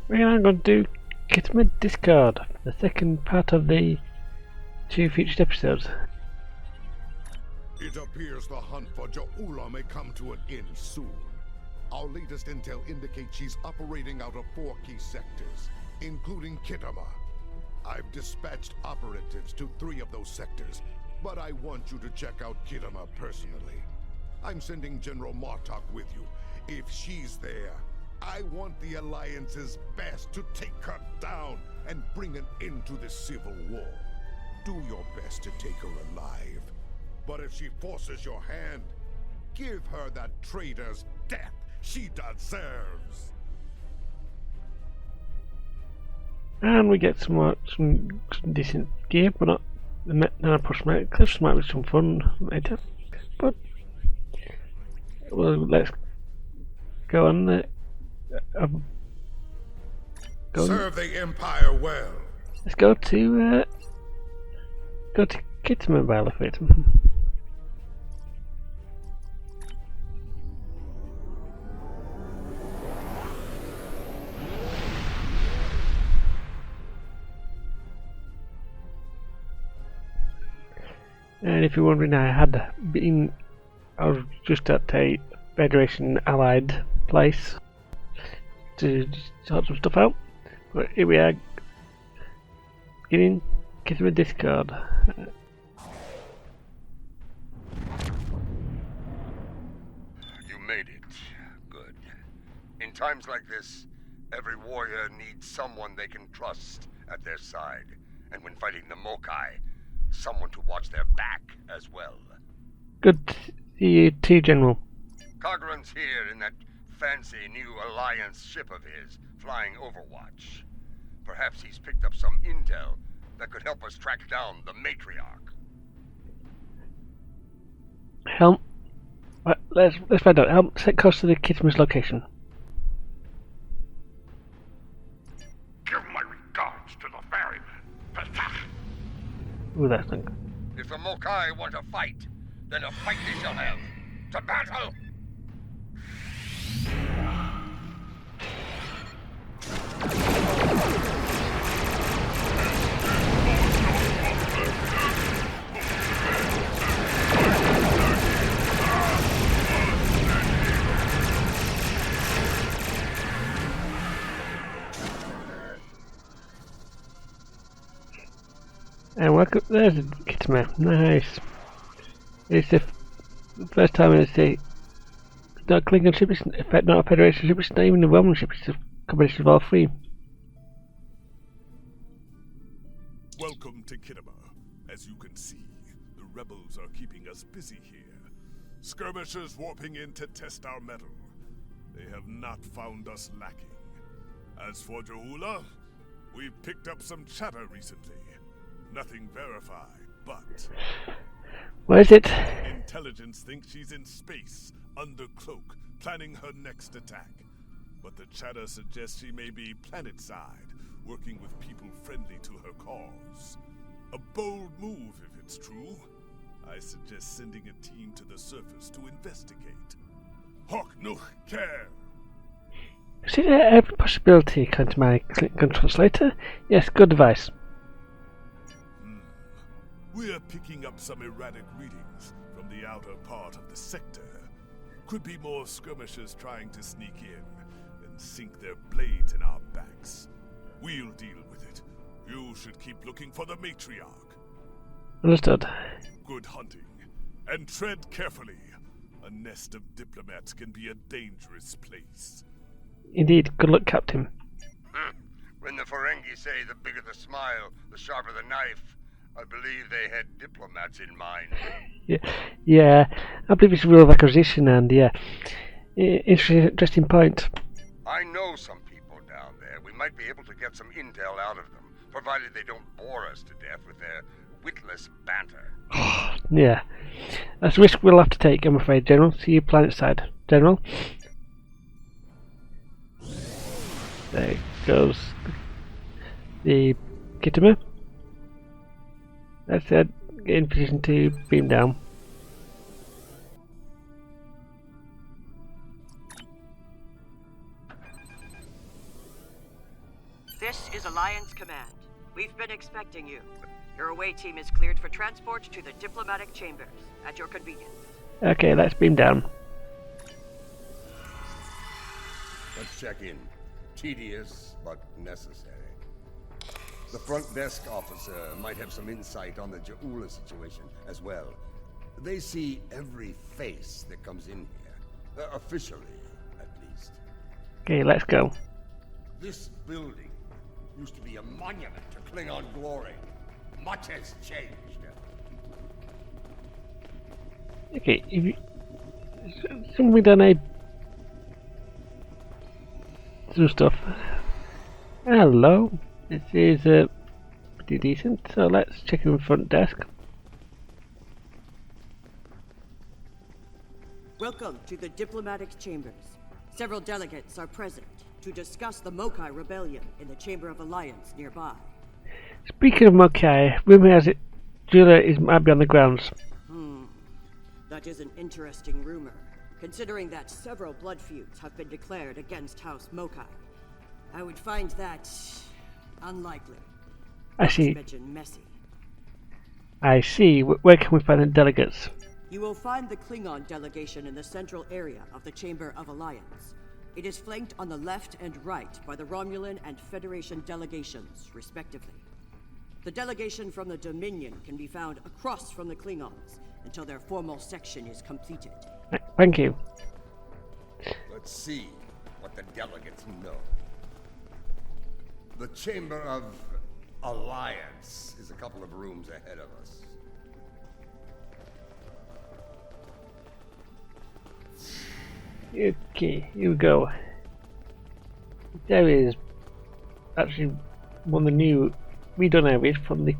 We're now going to do Khitomer Discard, the second part of the two featured episodes. It appears the hunt for Ja'ula may come to an end soon. Our latest intel indicates she's operating out of 4 key sectors, including Khitomer. I've dispatched operatives to 3 of those sectors, but I want you to check out Khitomer personally. I'm sending General Martok with you. If she's there, I want the Alliance's best to take her down and bring an end to this civil war. Do your best to take her alive. But if she forces your hand, give her that traitor's death she deserves. And we get some decent gear, but not the nano push cliffs. Might be some fun later. But well, let's go on. Serve the Empire well. Let's go to Khitomer by the fate. And if you're wondering, I was just at a Federation allied place to sort some stuff out. But here we are, getting Khitomer Discard. You made it. Good. In times like this, every warrior needs someone they can trust at their side. And when fighting the Mokai, someone to watch their back as well. Good to see you too, General. Cogran's here in that fancy new Alliance ship of his, flying Overwatch. Perhaps he's picked up some intel that could help us track down the Matriarch. Helm. Let's find out. Helm, set course to the Khitomer's location. Give my regards to the ferryman, Petach. Ooh, that's not good. If the Mokai want to fight, then a fight they shall have. To battle! And welcome, there's Khitomer. Nice. It's the first time it's not a Klingon ship, it's in fact not a Federation ship, it's not even a Roman ship, it's a combination of all 3. Welcome to Khitomer. As you can see, the rebels are keeping us busy here. Skirmishers warping in to test our mettle. They have not found us lacking. As for Ja'ula, we've picked up some chatter recently. Nothing verified, but... Where is it? Intelligence thinks she's in space, under cloak, planning her next attack. But the chatter suggests she may be planet-side, working with people friendly to her cause. A bold move, if it's true. I suggest sending a team to the surface to investigate. Hawk Nuch Care! See every possibility, according to my Klingon translator? Yes, good advice. We're picking up some erratic readings from the outer part of the sector. Could be more skirmishers trying to sneak in and sink their blades in our backs. We'll deal with it. You should keep looking for the Matriarch. Understood. Good hunting. And tread carefully. A nest of diplomats can be a dangerous place. Indeed, good luck, Captain. When the Ferengi say the bigger the smile, the sharper the knife, I believe they had diplomats in mind. Yeah, I believe it's a rule of acquisition, and yeah, interesting point. I know some people down there. We might be able to get some intel out of them, provided they don't bore us to death with their witless banter. Yeah, that's a risk we'll have to take, I'm afraid, General. See you planet side, General. There goes the Khitomer. That's it. Get in position to beam down. Alliance Command. We've been expecting you. Your away team is cleared for transport to the diplomatic chambers, at your convenience. Okay, let's beam down. Let's check in. Tedious, but necessary. The front desk officer might have some insight on the Ja'ula situation as well. They see every face that comes in here. Officially, at least. Okay, let's go. This building used to be a monument to Klingon glory. Much has changed. Okay, if you... Something done some stuff. Hello. This is pretty decent, so let's check in the front desk. Welcome to the diplomatic chambers. Several delegates are present to discuss the Mokai rebellion in the Chamber of Alliance nearby. Speaking of Mokai, rumor has it Ja'ula might be on the grounds. That is an interesting rumor, considering that several blood feuds have been declared against House Mokai. I would find that unlikely. I see. Not to mention messy. I see. Where can we find the delegates? You will find the Klingon delegation in the central area of the Chamber of Alliance. It is flanked on the left and right by the Romulan and Federation delegations, respectively. The delegation from the Dominion can be found across from the Klingons until their formal section is completed. Thank you. Let's see what the delegates know. The Chamber of Alliance is a couple of rooms ahead of us. Okay, here we go. There is actually one of the new redone areas from the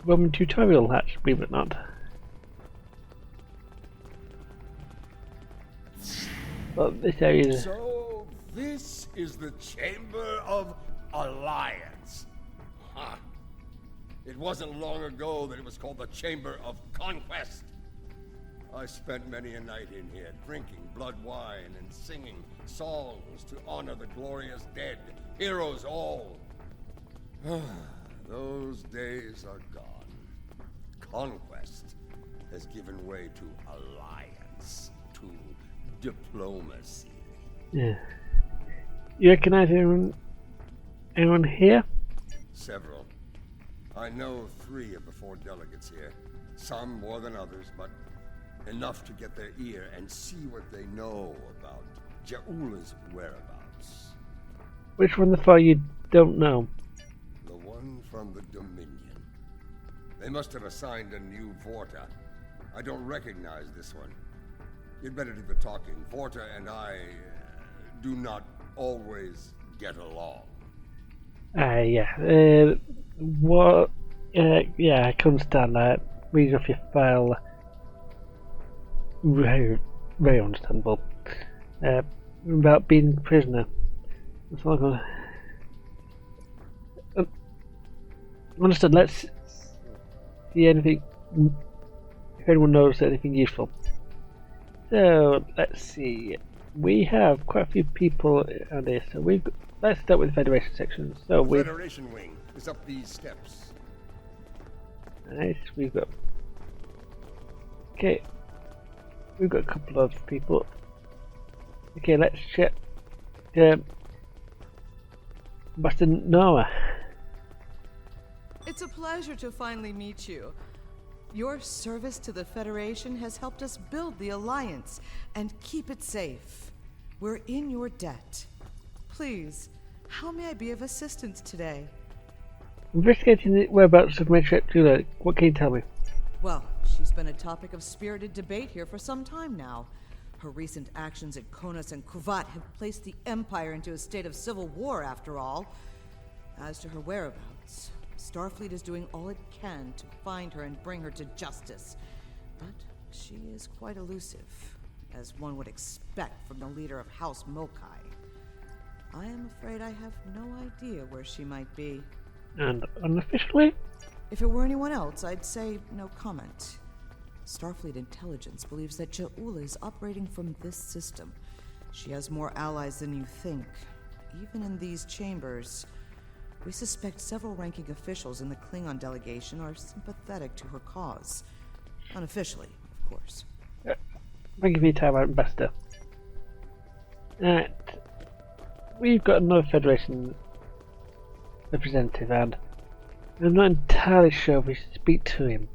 Roman tutorial hatch, believe it or not. But this area is... So, this is the Chamber of Alliance. Huh. It wasn't long ago that it was called the Chamber of Conquest. I spent many a night in here, drinking blood wine and singing songs to honor the glorious dead, heroes all. Those days are gone. Conquest has given way to alliance, to diplomacy. Yeah. You recognize anyone here? Several. I know 3 of the 4 delegates here. Some more than others, but enough to get their ear and see what they know about Ja'ula's whereabouts. Which one of the 4 you don't know? The one from the Dominion. They must have assigned a new Vorta. I don't recognize this one. You'd better do the talking. Vorta and I do not always get along. Yeah. What? Yeah, I can understand that. Reading off your file. Very, very understandable. About being a prisoner. That's all I'm gonna... Understood, let's see anything... If anyone knows anything useful. So, let's see. We have quite a few people on this, so let's start with the Federation section. So the Federation wing is up these steps. Nice, we've got... Okay. We've got a couple of people. Okay, let's check. Master Noah. It's a pleasure to finally meet you. Your service to the Federation has helped us build the Alliance and keep it safe. We're in your debt. Please, how may I be of assistance today? Investigating the whereabouts of Matriarch Ja'ula. What can you tell me? Well, she's been a topic of spirited debate here for some time now. Her recent actions at Konos and Kuvat have placed the Empire into a state of civil war, after all. As to her whereabouts, Starfleet is doing all it can to find her and bring her to justice. But she is quite elusive, as one would expect from the leader of House Mokai. I am afraid I have no idea where she might be. And unofficially? If it were anyone else, I'd say no comment. Starfleet intelligence believes that Ja'ula is operating from this system. She has more allies than you think, even in these chambers. We suspect several ranking officials in the Klingon delegation are sympathetic to her cause. Unofficially, of course. Thank you for your time, Ambassador. Right. We've got another Federation representative, and I'm not entirely sure if we should speak to him.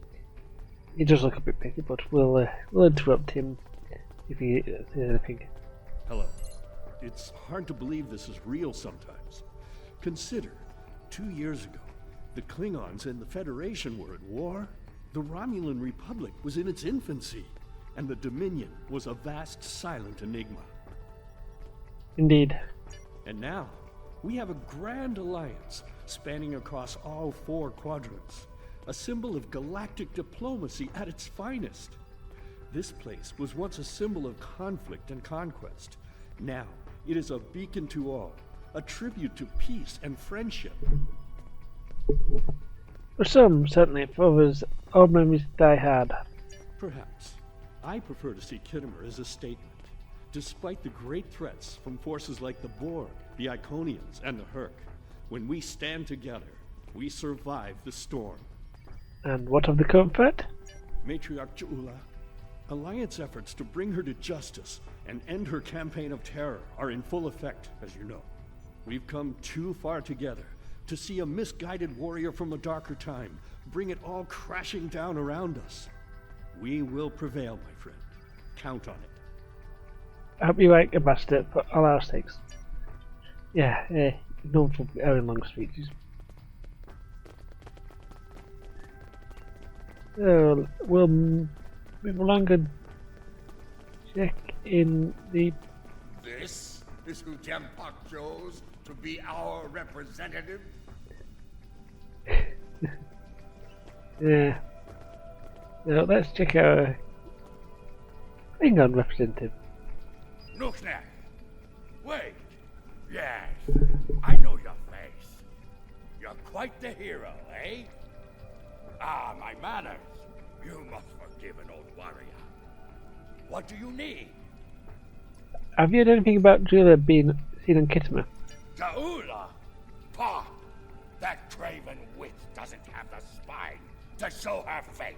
He does look a bit busy, but we'll interrupt him if he says anything. Hello. It's hard to believe this is real sometimes. Consider, 2 years ago, the Klingons and the Federation were at war. The Romulan Republic was in its infancy, and the Dominion was a vast silent enigma. Indeed. And now, we have a grand alliance spanning across all 4 quadrants, a symbol of galactic diplomacy at its finest. This place was once a symbol of conflict and conquest. Now, it is a beacon to all, a tribute to peace and friendship. For some, certainly. For others, old memories die hard. Perhaps. I prefer to see Khitomer as a statement. Despite the great threats from forces like the Borg, the Iconians, and the Herc, when we stand together, we survive the storm. And what of the comfort? Matriarch Ja'ula, Alliance efforts to bring her to justice and end her campaign of terror are in full effect, as you know. We've come too far together to see a misguided warrior from a darker time bring it all crashing down around us. We will prevail, my friend. Count on it. I hope you're right, Ambassador, for all our sakes. Yeah, known for very long speeches. So, we'll move along and check in the... This is who Jempak chose to be our representative? Yeah. Now, let's check our Klingon representative. Nooksnack! Wait! Yes, I know your face. You're quite the hero, eh? Ah, my manners. You must forgive an old warrior. What do you need? Have you heard anything about Julia being seen on Khitomer? Ja'ula? Pah! That craven witch doesn't have the spine to show her face.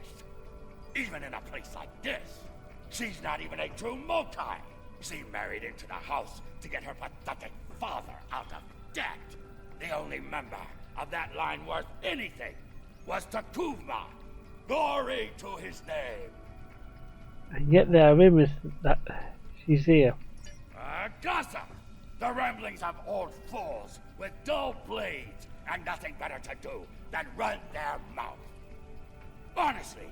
Even in a place like this, she's not even a true Mokai. She married into the house to get her pathetic father out of debt. The only member of that line worth anything was Takuvma. Glory to his name. And yet there are rumours that she's here. Gossip! The ramblings of old fools with dull blades and nothing better to do than run their mouth. Honestly,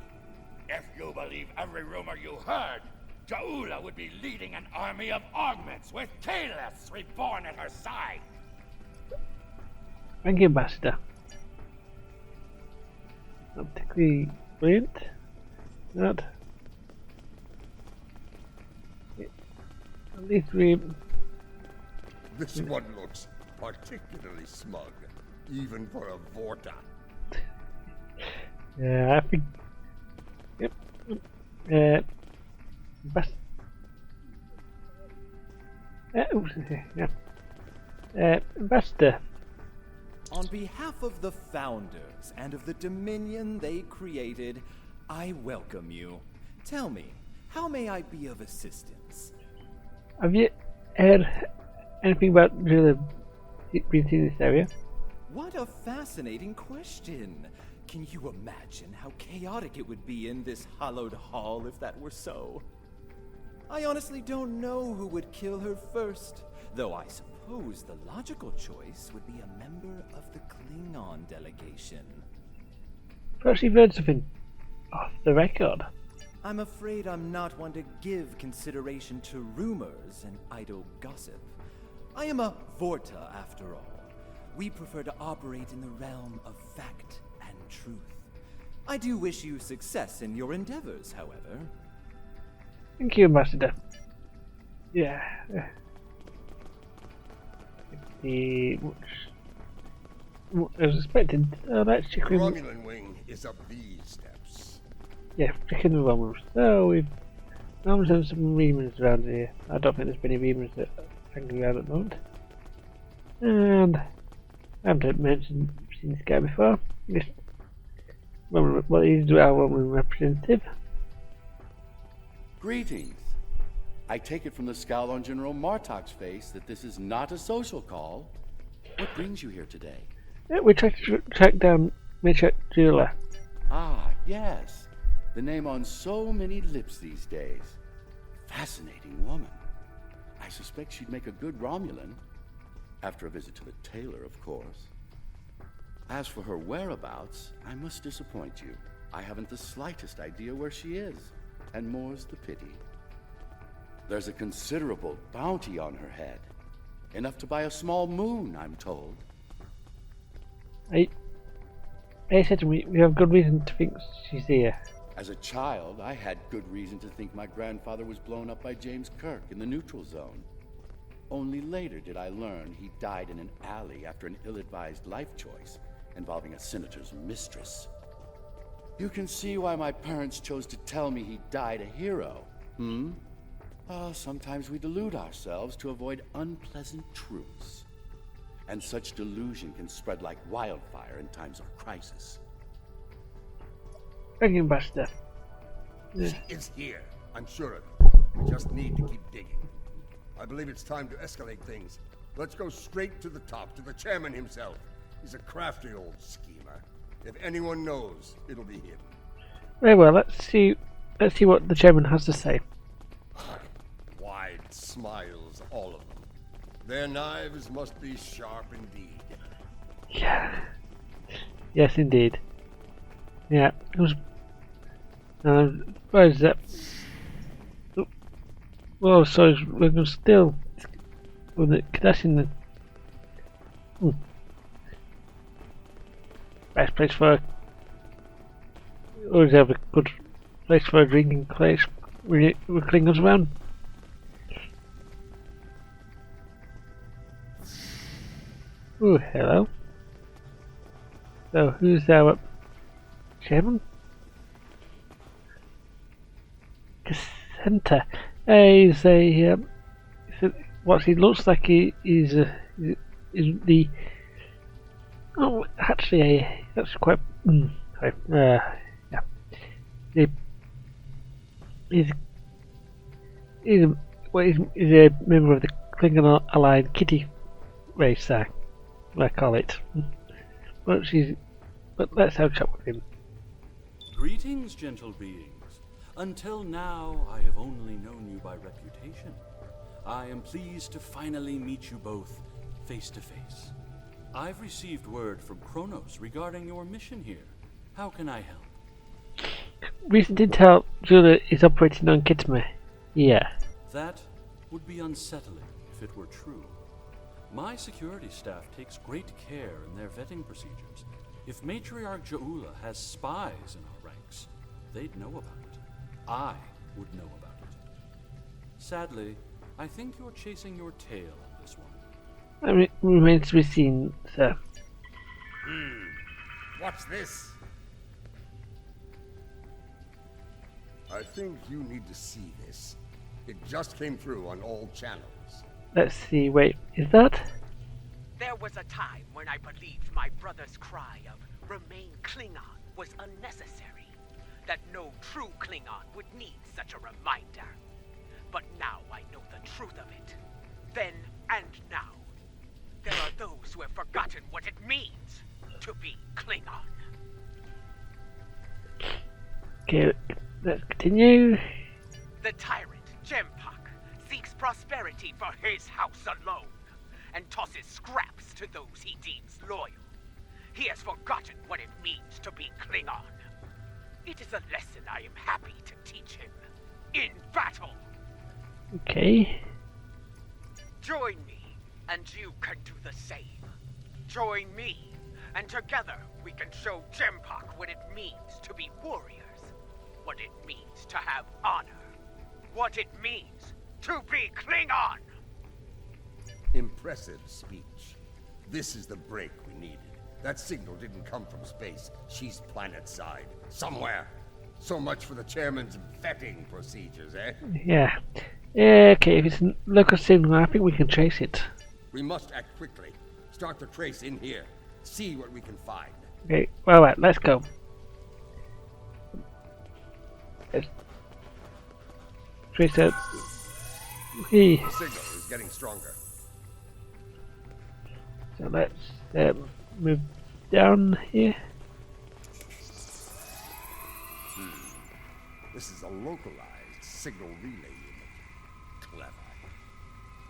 if you believe every rumor you heard, Ja'ula would be leading an army of augments with Kalis reborn at her side. Thank you, Ambassador. Not particularly brilliant. Not. At least we. This one looks particularly smug, even for a Vorta. Yeah, I think. Yep. Best. Yeah. Ambassador. On behalf of the Founders and of the Dominion they created, I welcome you. Tell me, how may I be of assistance? Have you heard anything about Julia being seen in this area? What a fascinating question. Can you imagine how chaotic it would be in this hallowed hall if that were so? I honestly don't know who would kill her first, though I suppose the logical choice would be a member of the Klingon delegation. Perhaps you've heard something off the record. I'm afraid I'm not one to give consideration to rumors and idle gossip. I am a Vorta, after all. We prefer to operate in the realm of fact and truth. I do wish you success in your endeavors, however. Thank you, Ambassador. Yeah. I was expecting. Let's check The in. Romulan wing is up these steps. Yeah, check in the Romulans. So we've Romulans and some Remans around here. I don't think there's been any Remans that are hanging around at the moment. And I haven't mentioned seen this guy before. This what is our Roman representative? Greetings. I take it from the scowl on General Martok's face that this is not a social call. What brings you here today? We tried to track down Matriarch Jula. Ah, yes. The name on so many lips these days. Fascinating woman. I suspect she'd make a good Romulan. After a visit to the tailor, of course. As for her whereabouts, I must disappoint you. I haven't the slightest idea where she is. And more's the pity. There's a considerable bounty on her head. Enough to buy a small moon, I'm told. I said to me, we have good reason to think she's here. As a child, I had good reason to think my grandfather was blown up by James Kirk in the neutral zone. Only later did I learn he died in an alley after an ill-advised life choice involving a senator's mistress. You can see why my parents chose to tell me he died a hero, sometimes we delude ourselves to avoid unpleasant truths. And such delusion can spread like wildfire in times of crisis. Thank you, Ambassador. She is here. I'm sure of it. We just need to keep digging. I believe it's time to escalate things. Let's go straight to the top, to the chairman himself. He's a crafty old schemer. If anyone knows, it'll be him. Very well, let's see what the chairman has to say. Wide smiles, all of them. Their knives must be sharp indeed. Yeah. Yes, indeed. Yeah, it was. Where is that? Well, so we're going to still. That's in the. Best place for. Always have a good place for a drinking place with Klingons around. Oh, hello. So, who's our chairman? Cassenta. He's a. What he looks like is the. Oh, actually, that's quite. Sorry. Yeah. He's a member of the Klingon Allied Kitty race. I call it. But let's have a chat with him. Greetings, gentle beings. Until now, I have only known you by reputation. I am pleased to finally meet you both face to face. I've received word from Kronos regarding your mission here. How can I help? Recent intel, Jula is operating on Khitomer. Yeah. That would be unsettling if it were true. My security staff takes great care in their vetting procedures. If Matriarch Ja'ula has spies in our ranks, they'd know about it. I would know about it. Sadly, I think you're chasing your tail on this one. It remains to be seen, sir. What's this? I think you need to see this. It just came through on all channels. Let's see, wait, is that? There was a time when I believed my brother's cry of "Remain Klingon" was unnecessary. That no true Klingon would need such a reminder. But now I know the truth of it. Then and now. There are those who have forgotten what it means to be Klingon. Okay, let's continue. The tyrant, Jempak, seeks prosperity for his house alone, and tosses scraps to those he deems loyal. He has forgotten what it means to be Klingon. It is a lesson I am happy to teach him. In battle! Okay. Join me, and you can do the same. Join me, and together we can show Jempak what it means to be warriors. What it means to have honor. What it means to be Klingon! Impressive speech. This is the break we needed. That signal didn't come from space. She's planet-side. Somewhere. So much for the chairman's vetting procedures, eh? Yeah. Okay, if it's a local signal, I think we can trace it. We must act quickly. Start the trace in here. see what we can find. Okay, well, right, let's go. Let's trace out. Hey. The signal is getting stronger. So let's move down here. This is a localized signal relay unit. Clever.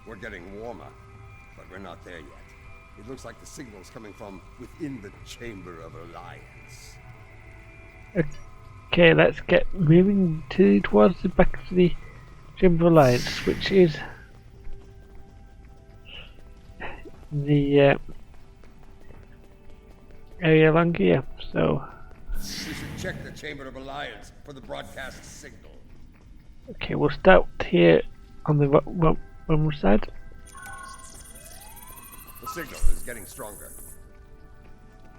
We're getting warmer, but we're not there yet. It looks like the signal's coming from within the Chamber of Alliance. Okay, let's get moving towards the back to the Chamber of Alliance, which is the area along here. So We should check the Chamber of Alliance for the broadcast signal. okay, we'll start here on the one side. The signal is getting stronger.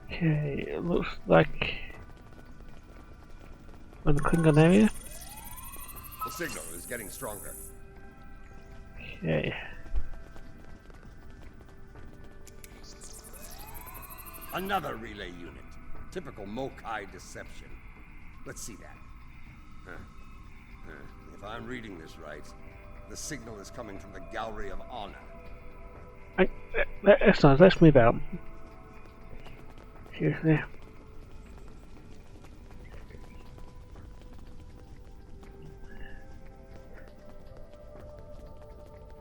Okay, it looks like on the Klingon area. The signal is getting stronger. Okay. Another relay unit. Typical Mokai deception. Let's see that. If I'm reading this right, the signal is coming from the Gallery of Honor. That's nice, let's move out. Here's there.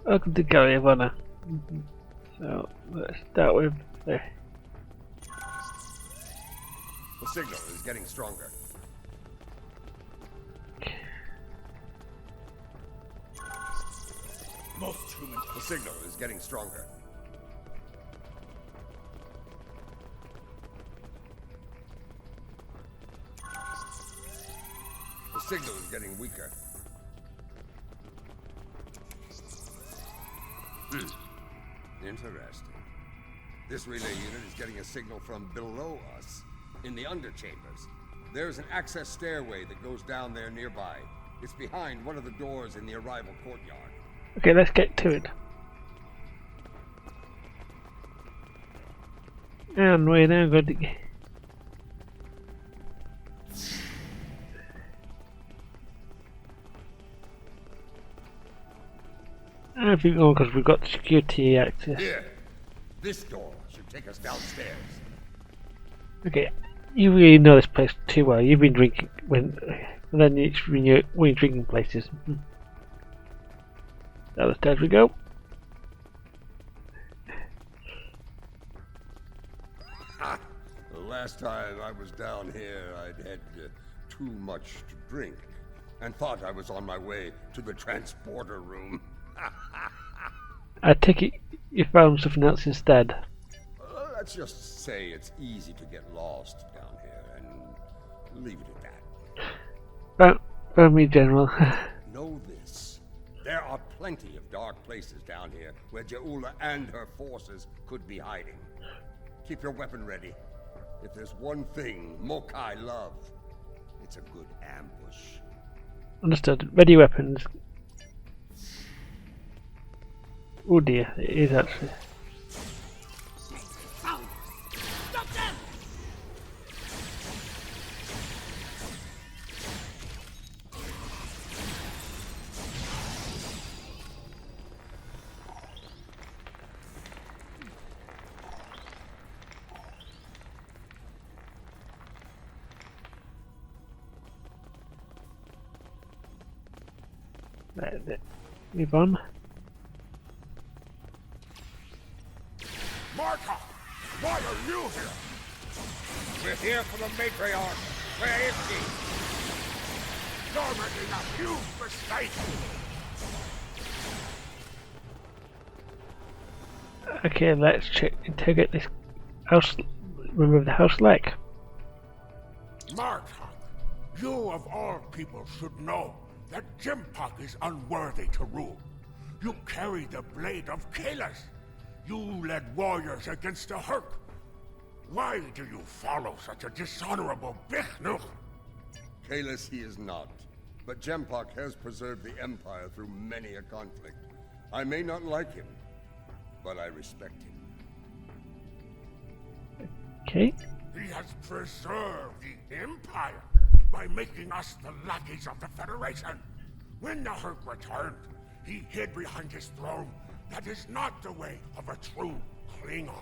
Welcome to Gallery of Honor. So let's start with there. The signal is getting stronger. Most human. The signal is getting stronger. The signal is getting weaker. Interesting. This relay unit is getting a signal from below us, in the underchambers. There's an access stairway that goes down there nearby. It's behind one of the doors in the arrival courtyard. Okay, let's get to it. And we're now going to I think because we've got security access. Here! This door should take us downstairs. Okay, you really know this place too well. You've been drinking when it's when you're drinking places. Downstairs we go. The last time I was down here, I'd had too much to drink and thought I was on my way to the transporter room. I take it you found something else instead. Let's just say it's easy to get lost down here and leave it at that. Follow me, General. Know this. There are plenty of dark places down here where Jaula and her forces could be hiding. Keep your weapon ready. If there's one thing Mokai love, it's a good ambush. Understood. Ready weapons. Oh dear, it is actually. Stop them! Move on. Marta! Why are you here? We're here for the matriarch. Where is she? You're making a huge mistake! Okay, let's check interrogate this house. Remove the house leg. Marta, you of all people should know that Jimpak is unworthy to rule. You carry the blade of Kalis. You led warriors against the Herc. Why do you follow such a dishonorable Bichnuch? Kalis he is not. But Jempak has preserved the Empire through many a conflict. I may not like him, but I respect him. Okay. He has preserved the Empire by making us the lackeys of the Federation. When the Herc returned, he hid behind his throne. That is not the way of a true Klingon.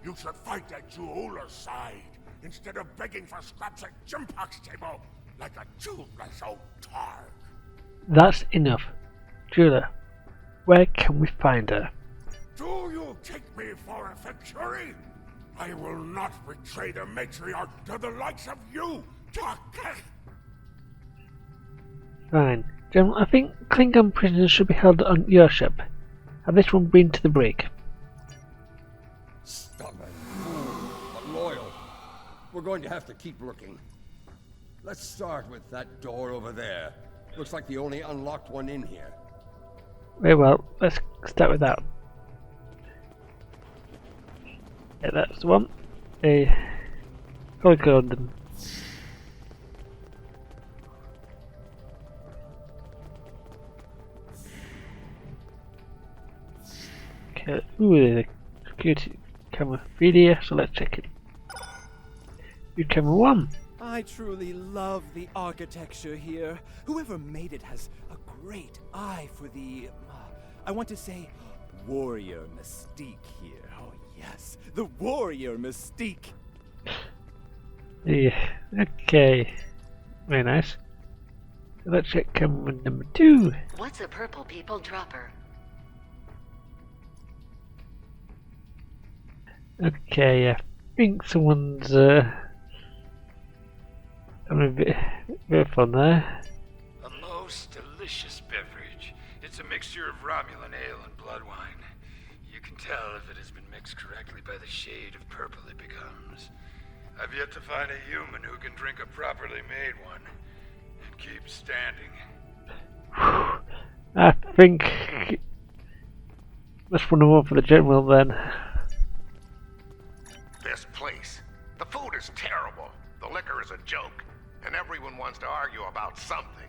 You should fight at Juula's side, instead of begging for scraps at Jimpok's table, like a toothless old targ. That's enough. Juula, where can we find her? Do you take me for a Fury? I will not betray the matriarch to the likes of you, Taka! Fine. General, I think Klingon prisoners should be held on your ship. Have this one been to the brig? Stubborn fool, but loyal. We're going to have to keep looking. Let's start with that door over there. Looks like the only unlocked one in here. Very well, let's start with that. Yeah, that's the one. Probably go on them. Okay, ooh, there's a security camera video, so let's check it. View camera 1. I truly love the architecture here. Whoever made it has a great eye for the, I want to say, warrior mystique here. Oh yes, the warrior mystique. Yeah, okay. Very nice. So let's check camera number 2. What's a purple people dropper? Okay, I think someone's having a bit of fun there. A most delicious beverage. It's a mixture of Romulan ale and blood wine. You can tell if it has been mixed correctly by the shade of purple it becomes. I've yet to find a human who can drink a properly made one and keep standing. I think let's run over for the general then. This place. The food is terrible. The liquor is a joke. And everyone wants to argue about something.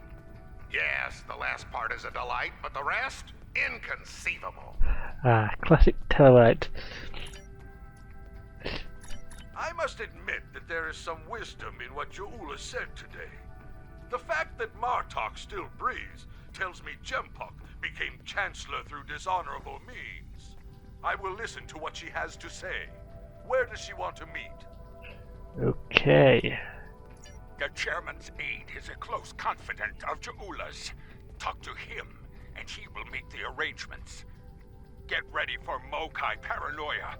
Yes, the last part is a delight, but the rest? Inconceivable. Ah, classic Tellarite. I must admit that there is some wisdom in what Juula said today. The fact that Martok still breathes tells me Jimpok became Chancellor through dishonorable means. I will listen to what she has to say. Where does she want to meet? Okay. The chairman's aide is a close confidant of Juula's. Talk to him, and he will make the arrangements. Get ready for Mokai paranoia.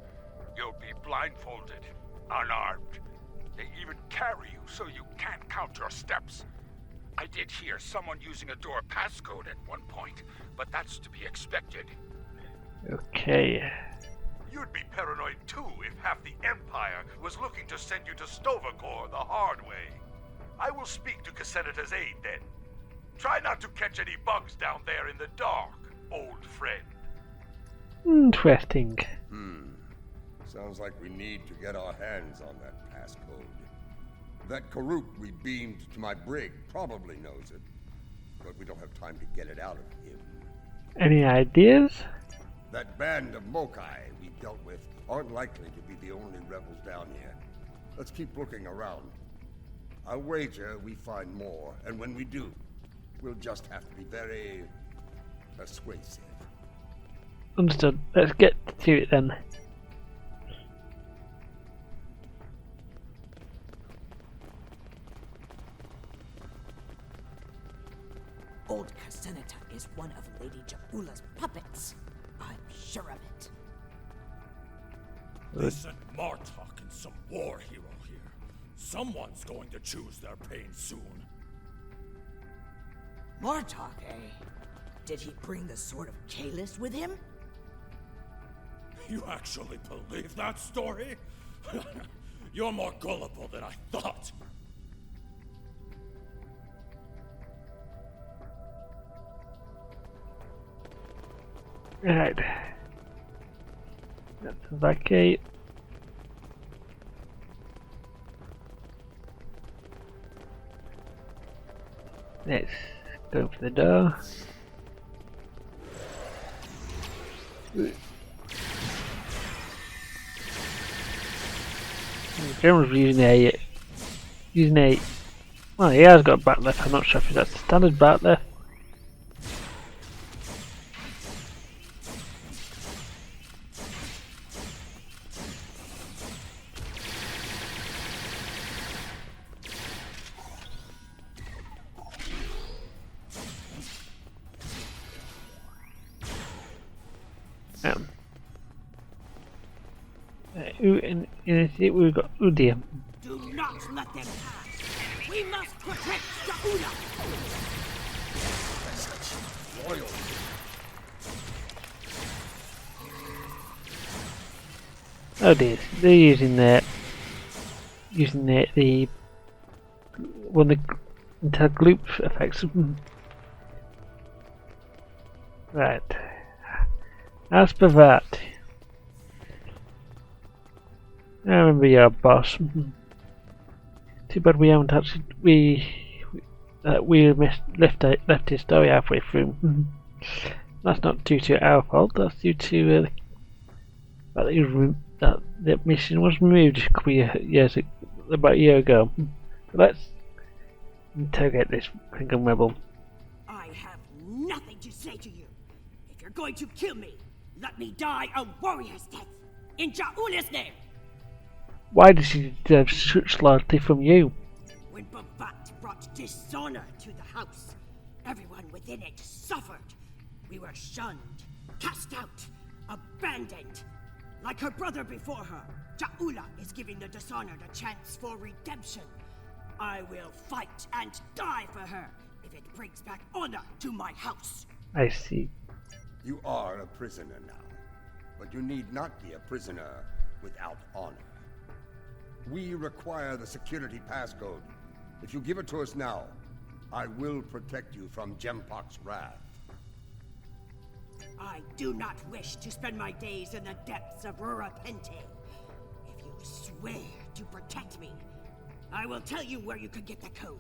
You'll be blindfolded, unarmed. They even carry you so you can't count your steps. I did hear someone using a door passcode at one point, but that's to be expected. Okay. You'd be paranoid too if half the Empire was looking to send you to Stovacor the hard way. I will speak to Casenata's aide then. Try not to catch any bugs down there in the dark, old friend. Interesting. Sounds like we need to get our hands on that passcode. That Karuk we beamed to my brig probably knows it, but we don't have time to get it out of him. Any ideas? That band of Mokai we dealt with aren't likely to be the only rebels down here. Let's keep looking around. I'll wager we find more, and when we do, we'll just have to be very persuasive. Understood. Let's get to it then. Old Casenata is one of Lady Juula's puppets. I'm sure of it. Listen, Martok and some war hero here. Someone's going to choose their pain soon. Martok, eh? Did he bring the Sword of Kalis with him? You actually believe that story? You're more gullible than I thought. Right. Let's vacate. Let's go for the door. General's using a. Well, he has got a back left. I'm not sure if that's the standard back left. In it we've got Udia. Do not let them pass. We must protect Jaula. Loyal. Oh dear, they're using the one of the anti-gloop effects. Right. As per that, I remember your boss. Too bad we haven't actually we left his story halfway through. That's not due to our fault. That's due to that the mission was removed a couple of years, about a year ago. Let's interrogate this Klingon rebel. I have nothing to say to you. If you're going to kill me, let me die a warrior's death in Jaula's name. Why does she deserve such loyalty from you? When Babat brought dishonor to the house, everyone within it suffered. We were shunned, cast out, abandoned. Like her brother before her, Jaula is giving the dishonored a chance for redemption. I will fight and die for her if it brings back honor to my house. I see. You are a prisoner now, but you need not be a prisoner without honor. We require the security passcode. If you give it to us now, I will protect you from Jempok's wrath. I do not wish to spend my days in the depths of Rurapente. If you swear to protect me, I will tell you where you can get the code.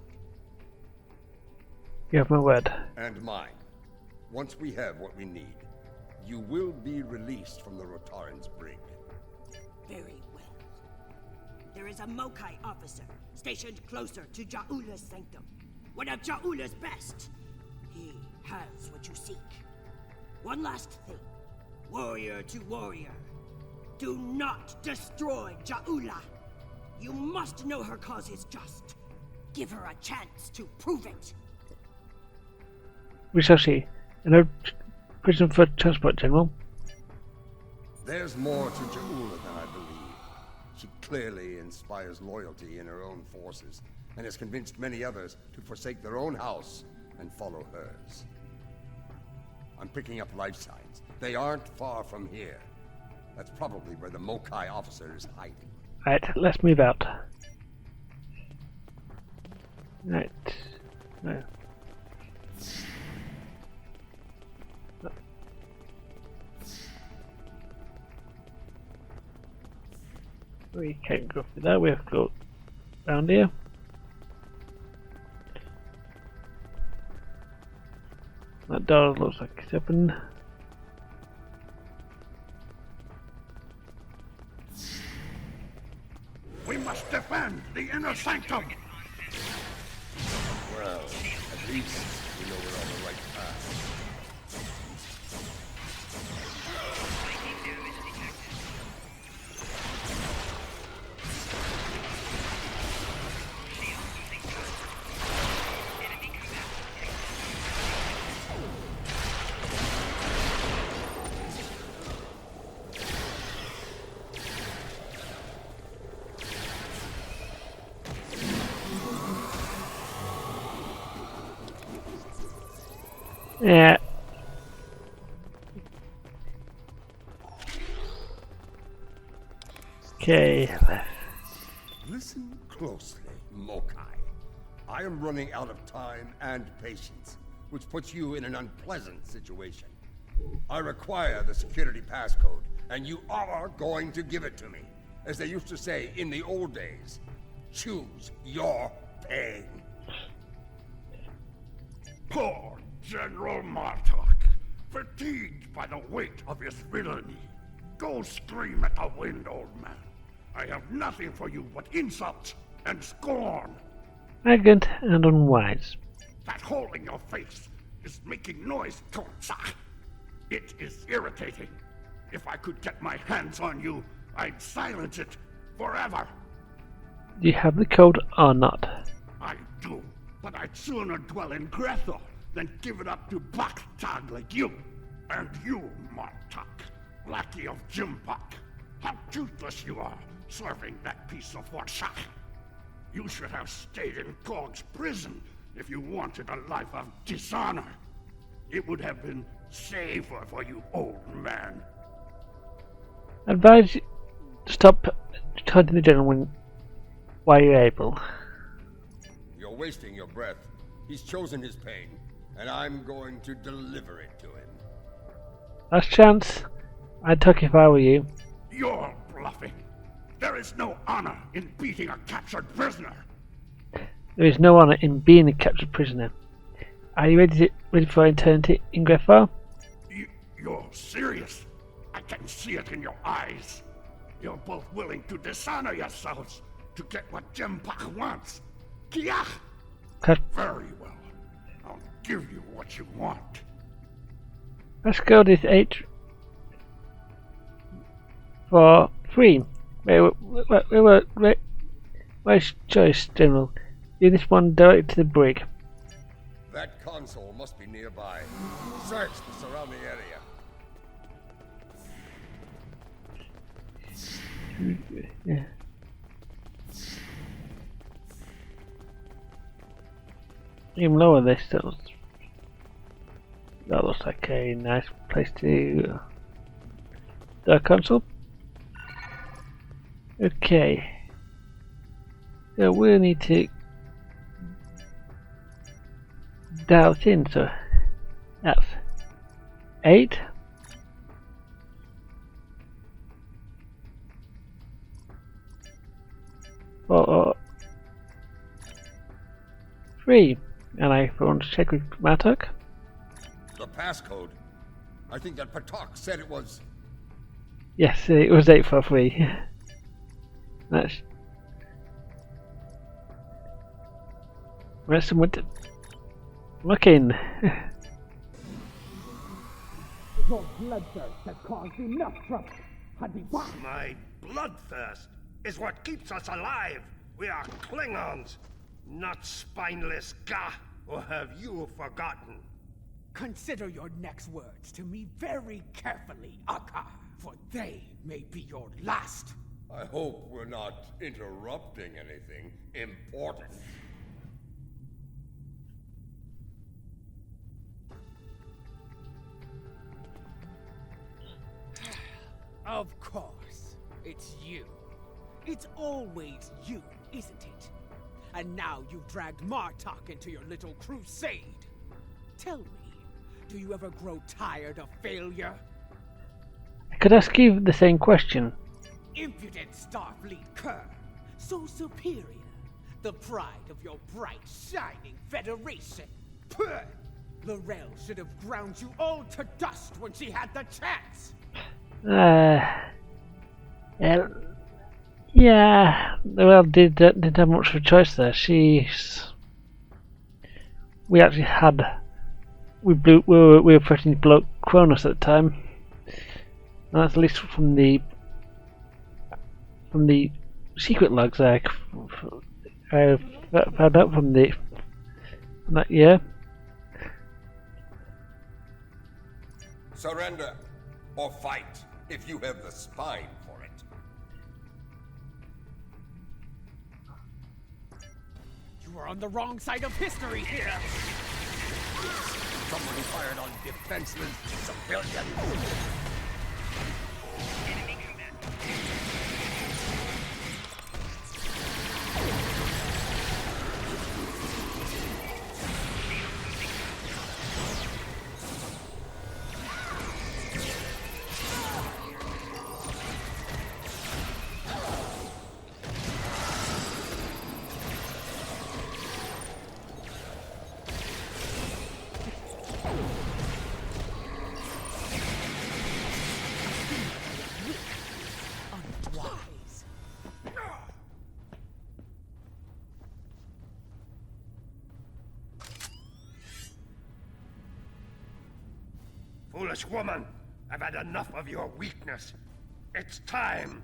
You have my word. And mine. Once we have what we need, you will be released from the Rotaran's brig. Very well. There is a Mokai officer stationed closer to Jaula's sanctum. One of Jaula's best. He has what you seek. One last thing. Warrior to warrior. Do not destroy Jaula. You must know her cause is just. Give her a chance to prove it. We shall see. In a prison for transport, General. There's more to Jaula than I believe. She clearly inspires loyalty in her own forces, and has convinced many others to forsake their own house and follow hers. I'm picking up life signs. They aren't far from here. That's probably where the Mokai officer is hiding. Right, let's move out. Right. No. We can't go through that, we have to go around here. That door looks like it's open. We must defend the inner sanctum! Well, at least we know we're on the right path. Yeah. Okay. Listen closely, Mokai. I am running out of time and patience, which puts you in an unpleasant situation. I require the security passcode, and you are going to give it to me. As they used to say in the old days, choose your pain. Poor General Martok, fatigued by the weight of his villainy. Go scream at the wind, old man. I have nothing for you but insults and scorn. Arrogant and unwise. That hole in your face is making noise, Tonsa. It is irritating. If I could get my hands on you, I'd silence it forever. Do you have the code or not? I do, but I'd sooner dwell in Grethel than give it up to Baktag like you. And you, Martok, lackey of Jimpok. How toothless you are, serving that piece of Warshak. You should have stayed in Gog's prison if you wanted a life of dishonor. It would have been safer for you, old man. Advise you to stop taunting the gentleman while you're able. You're wasting your breath. He's chosen his pain, and I'm going to deliver it to him. Last chance. I'd talk if I were you. You're bluffing. There is no honor in beating a captured prisoner. There is no honour in being a captured prisoner. Are you ready for eternity in Grethel? You're serious. I can see it in your eyes. You're both willing to dishonor yourselves to get what Jimpok wants. Kiach! Very well. I'll give you what you want. Let's go this 8 for 3. Where's choice, General? Do this one direct to the brig. That console must be nearby. Search the surrounding area. Yeah. Even lower this, that looks like a nice place to the console. Okay. So we'll need to dial it in, so that's 8. Or 3. And I want to check with Martok. The passcode. I think that Patok said it was. Yes, it was 843. That's. Where's someone to look in? Your bloodthirst has caused enough trouble. My bloodthirst is what keeps us alive. We are Klingons, not spineless Gah. Or have you forgotten? Consider your next words to me very carefully, Akka, for they may be your last. I hope we're not interrupting anything important. Of course, it's you. It's always you, isn't it? And now you've dragged Martok into your little crusade. Tell me, do you ever grow tired of failure? I could ask you the same question. Impudent Starfleet cur, so superior, the pride of your bright, shining Federation. Puh! L'Rell should have ground you all to dust when she had the chance. Yeah, well, didn't have much of a choice there. We actually had, we were threatening to blow Kronos at the time. And that's at least from the secret logs I found out from that year. Surrender or fight if you have the spine for it. You are on the wrong side of history here. Somebody fired on defenseless civilians. Foolish woman, I've had enough of your weakness. It's time.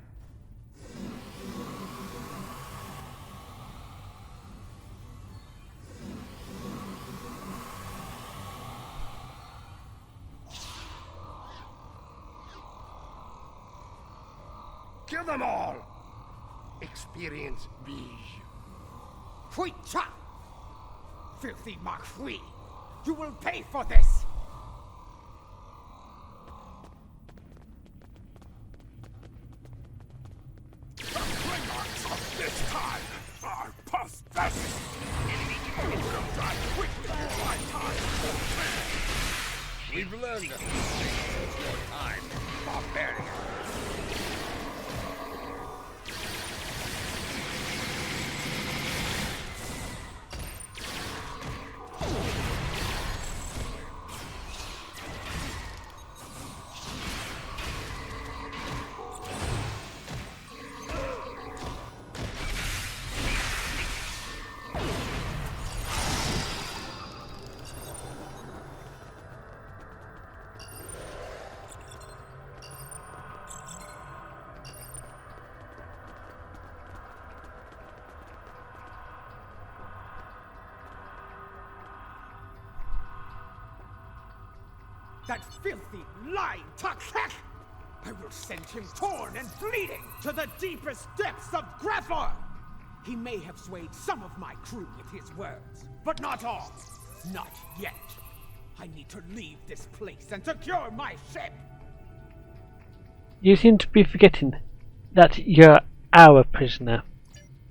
Kill them all! Experience me. Huicha! Filthy Marquis! You will pay for this! The Klingons of this time are pathetic! Will die quickly in my time! We've learned a few things since your time, barbarian. That filthy, lying Tuxheck! I will send him torn and bleeding to the deepest depths of Grethor! He may have swayed some of my crew with his words, but not all. Not yet. I need to leave this place and secure my ship! You seem to be forgetting that you're our prisoner.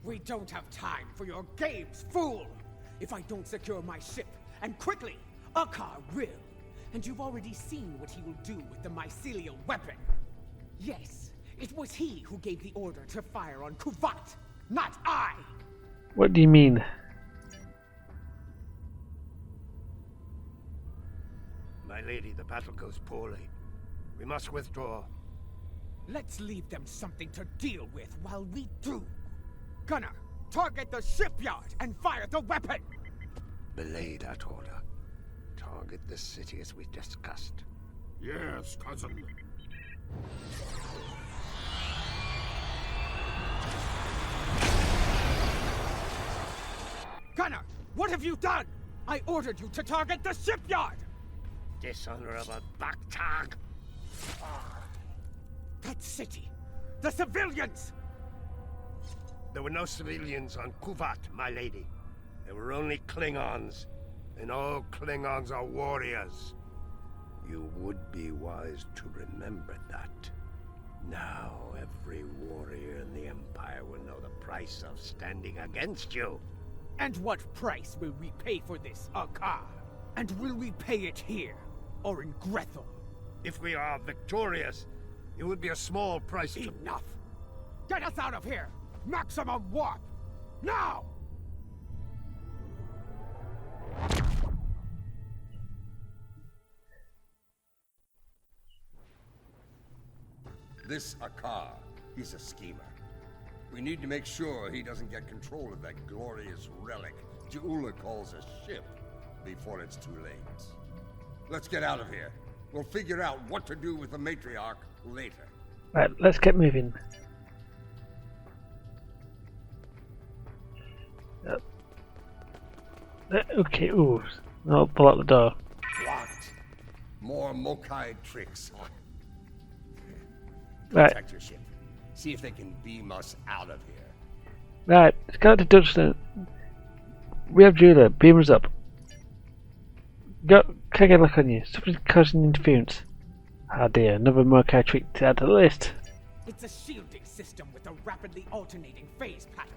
We don't have time for your games, fool! If I don't secure my ship, and quickly, Akar will. And you've already seen what he will do with the mycelial weapon. Yes, it was he who gave the order to fire on Kuvat, not I! What do you mean? My lady, the battle goes poorly. We must withdraw. Let's leave them something to deal with while we do. Gunner, target the shipyard and fire the weapon! Belay that order. Target the city as we discussed. Yes, cousin. Gunner, what have you done? I ordered you to target the shipyard! Dishonorable Baktag! That city! The civilians! There were no civilians on Kuvat, my lady. There were only Klingons. And all Klingons are warriors. You would be wise to remember that. Now every warrior in the Empire will know the price of standing against you. And what price will we pay for this, Akar? And will we pay it here, or in Grethel? If we are victorious, it would be a small price to— Enough! Get us out of here! Maximum warp! Now! This Akar, he's a schemer. We need to make sure he doesn't get control of that glorious relic Ja'ula calls a ship before it's too late. Let's get out of here. We'll figure out what to do with the matriarch later. Right, let's get moving. Okay, ooh, I'll pull out the door. What? More Mokai tricks. Right. Protect your ship. See if they can beam us out of here. Right, let's go to Dutchland. We have Jula, beam us up. Go, can I get a look on you? Something's causing interference. Ah dear, another Mokai trick to add to the list. It's a shielding system with a rapidly alternating phase pattern.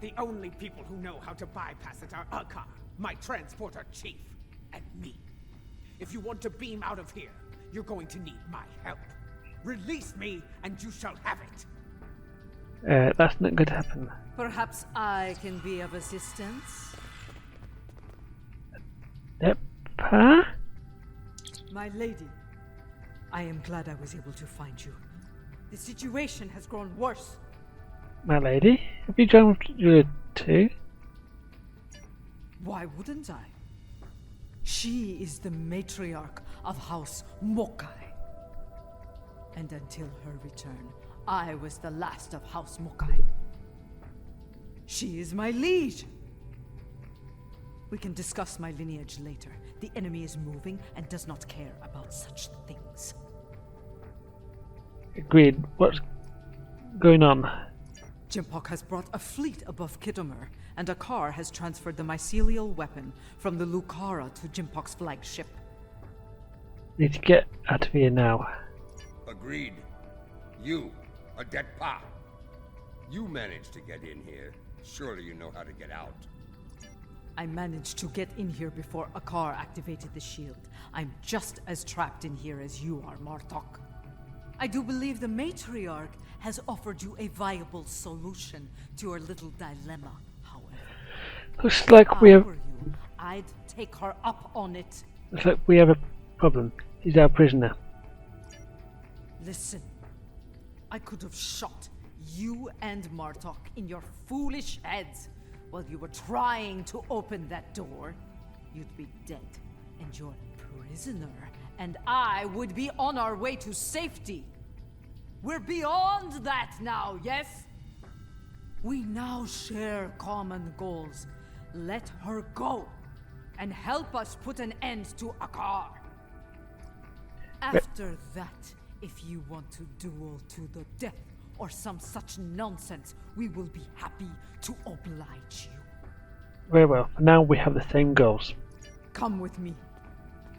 The only people who know how to bypass it are Akar, my transporter chief, and me. If you want to beam out of here, you're going to need my help. Release me, and you shall have it. That's not going to happen. Perhaps I can be of assistance? Yep. Huh? My lady, I am glad I was able to find you. The situation has grown worse. My lady? Have you joined Jula too? Why wouldn't I? She is the matriarch of House Mokai. And until her return, I was the last of House Mokai. She is my liege. We can discuss my lineage later. The enemy is moving and does not care about such things. Agreed. What's going on? Jimpok has brought a fleet above Khitomer, and a car has transferred the mycelial weapon from the Lucara to Jimpok's flagship. Need to get out of here now. Agreed. You, a Detpa. You managed to get in here. Surely you know how to get out. I managed to get in here before a car activated the shield. I'm just as trapped in here as you are, Martok. I do believe the matriarch has offered you a viable solution to your little dilemma, however. Looks like we have. I'd take her up on it. Looks like we have a problem. He's our prisoner. Listen, I could have shot you and Martok in your foolish heads while you were trying to open that door. You'd be dead, and your prisoner and I would be on our way to safety. We're beyond that now, yes? We now share common goals. Let her go, and help us put an end to Akar. After that, if you want to duel to the death or some such nonsense, we will be happy to oblige you. Very well. For now, we have the same goals. Come with me.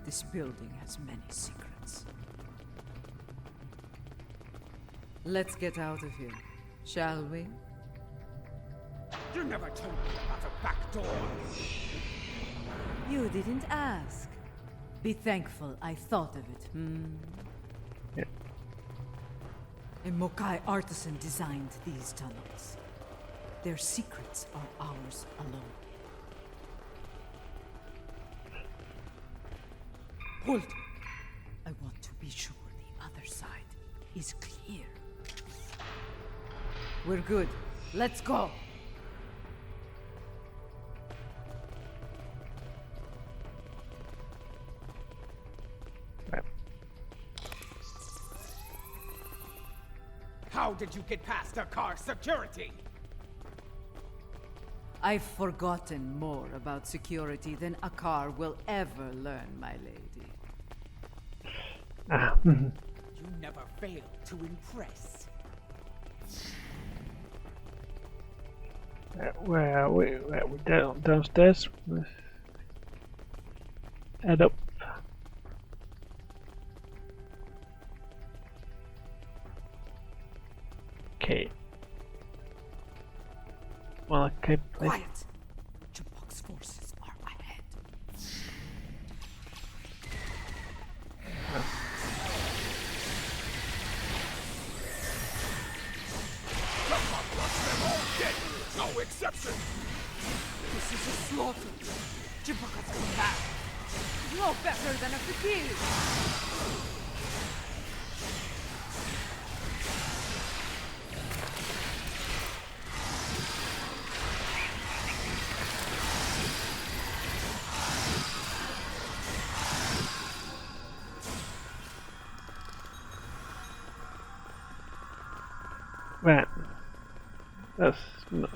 This building has many secrets. Let's get out of here, shall we? You never told me about a back door. You didn't ask. Be thankful I thought of it, Yeah. A Mokai artisan designed these tunnels. Their secrets are ours alone. Hold! I want to be sure the other side is clear. We're good. Let's go! How did you get past the car security? I've forgotten more about security than Akar will ever learn, my lady. You never fail to impress. Where are we? Where are we? Downstairs? Head up. Okay. Well, okay. Quiet! Jimpok's forces are ahead. No exception! This is a slaughter. Jimpok has come back. No better than a fakir. Right. That's not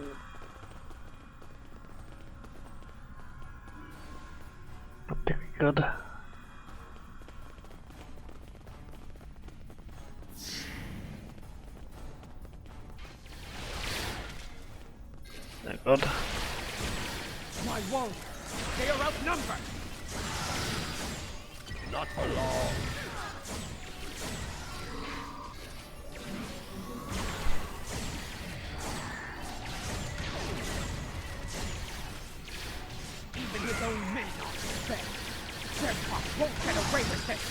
particularly good. Not good. My won't. They are outnumbered. Not for long. Even his own men are spare. Jimpok won't get away with this.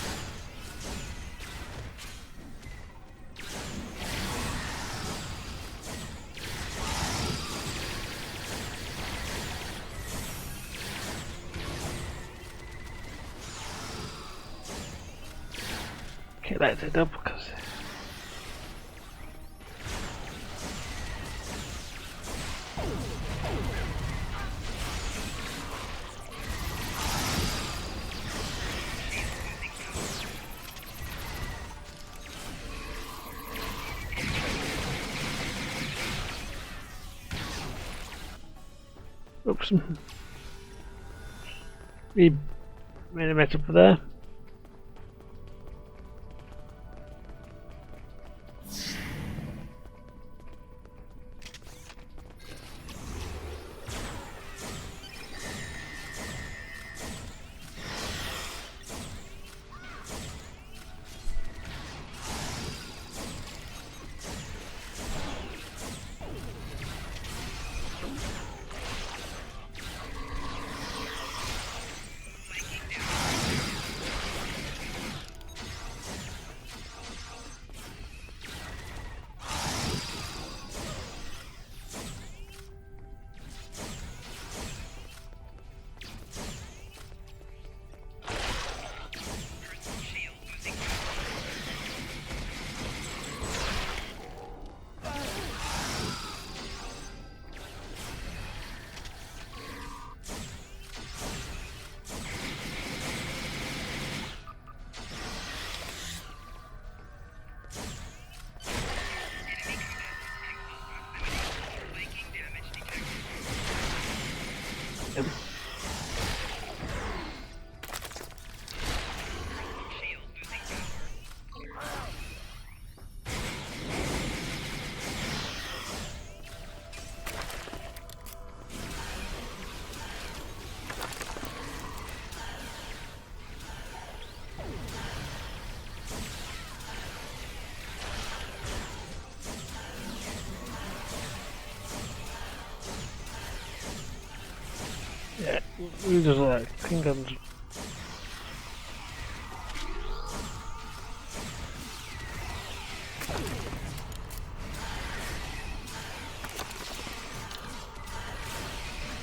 Okay, that's it up because Oops. We made a mess up there. Yeah, we just like kingdoms.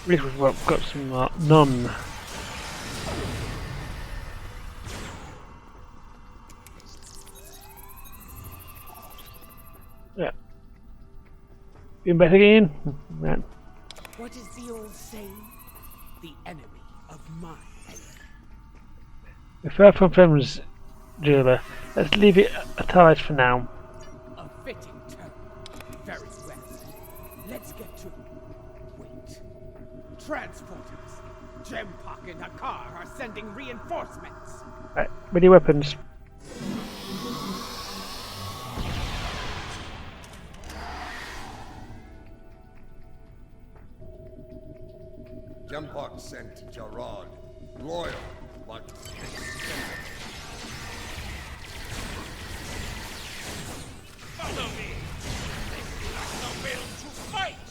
At least we've got some none. Yeah. Been better again? Man. What is the old saying? The enemy of my enemy. If we're from friends, Jula, let's leave it at ours for now. A fitting term. Very well. Let's get to... Wait. Transporters. Jempak and Hakar are sending reinforcements. Right, ready weapons. Jempak sent Jarad. Loyal, but eccentric. Follow me! This is like the will to fight!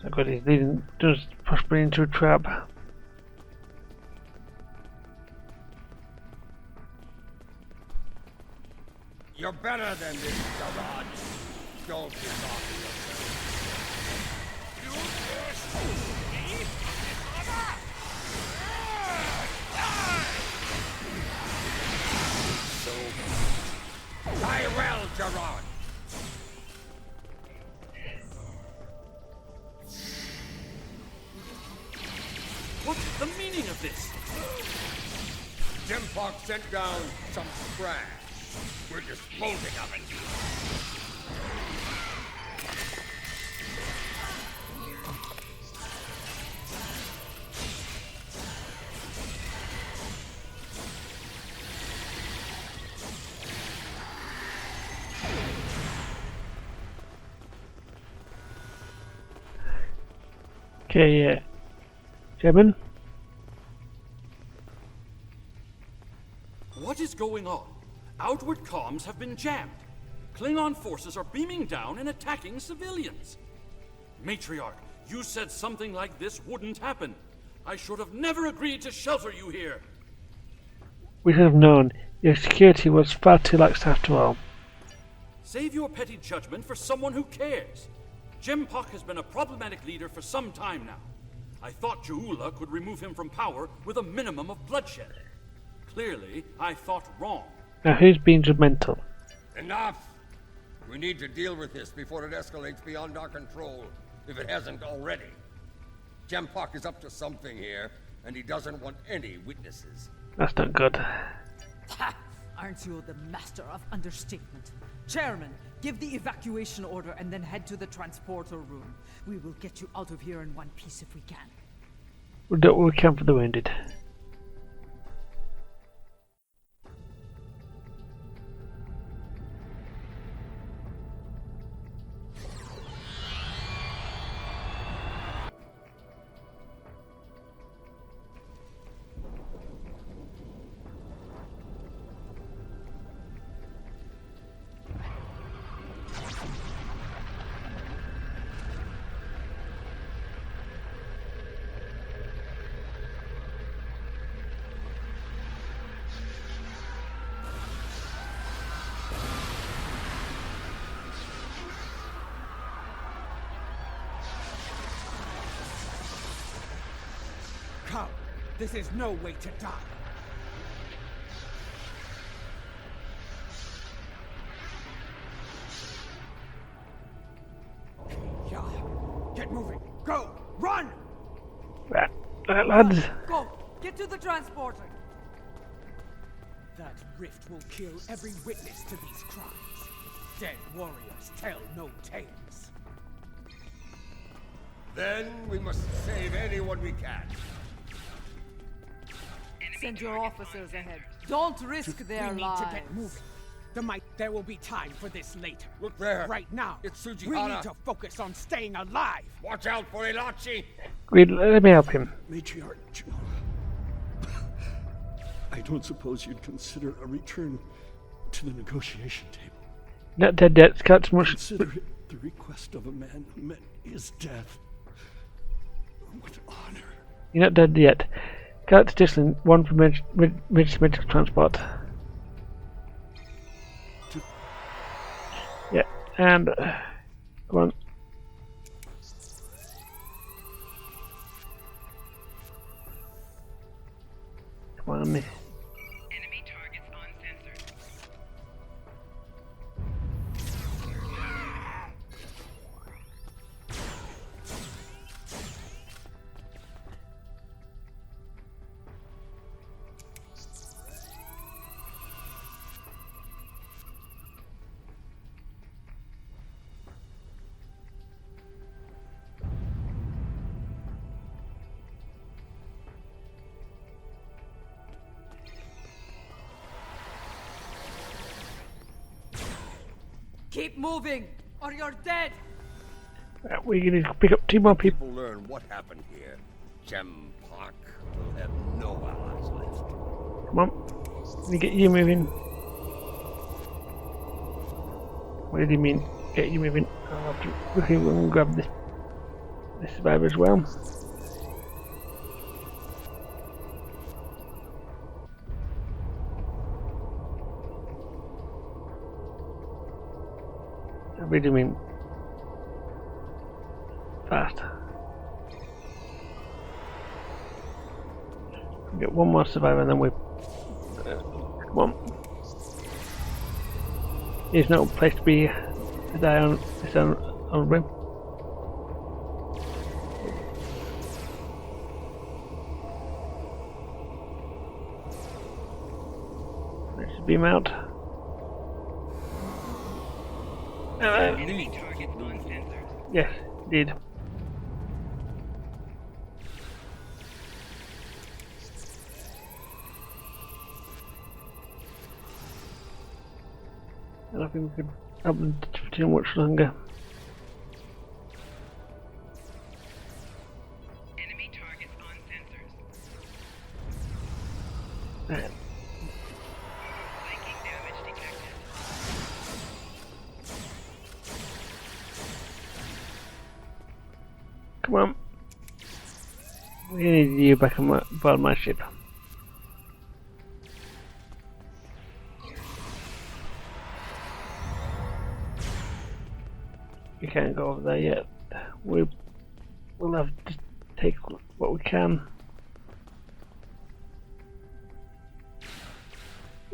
So good, he's leading, just push me into a trap. You're better than this, Jarad. Don't be talking yourself. You dare shoot me? Dishonor! So, die well, Jarad. What's the meaning of this? Jempak sent down some trash. We're disposing of it. Okay, yeah. German? What is going on? Outward comms have been jammed. Klingon forces are beaming down and attacking civilians. Matriarch, you said something like this wouldn't happen. I should have never agreed to shelter you here. We should have known. Your security was far too lax after all. Save your petty judgment for someone who cares. Jempak has been a problematic leader for some time now. I thought Ja'ula could remove him from power with a minimum of bloodshed. Clearly, I thought wrong. Now who's being judgmental? Enough! We need to deal with this before it escalates beyond our control, if it hasn't already. Jempak is up to something here, and he doesn't want any witnesses. That's not good. Aren't you the master of understatement? Chairman, give the evacuation order and then head to the transporter room. We will get you out of here in one piece if we can. We'll do what we can for the wounded. Come, this is no way to die. Yeah, get moving. Go, run! Right, lads. Go, get to the transporter. That rift will kill every witness to these crimes. Dead warriors tell no tales. Then we must save anyone we can. Send your officers ahead. Don't risk their We need lives. to get moving. There will be time for this later. Look there. Right now, It's we Tsujihara. need to focus on staying alive. Watch out for Elachi. Let me help him. Matriarch Junola, I don't suppose you'd consider a return to the negotiation table. Not dead yet. Scott's much. Consider it the request of a man who met his death with honor. You're not dead yet. Scott's distant. One for medical transport. Yeah, and come on. Come on, me. Enemy targets uncensored. Keep moving, or you're dead. Right, we're going to pick up 2 more people. People learn what happened here. Gem Park will have no allies left. Come on. Let me get you moving. What did he mean? Get you moving. I'll have to look and grab this survivor as well. I really mean fast. Get one more survivor and then we come on. There's no place to be to die on this on rim. Let's beam out. Enemy targets uncensored. Yes, indeed. I don't think we could help them for too much longer. Enemy targets uncensored. Right. Flanking damage detected. Come on. We need you back on board my ship. We can't go over there yet. We'll have to take what we can.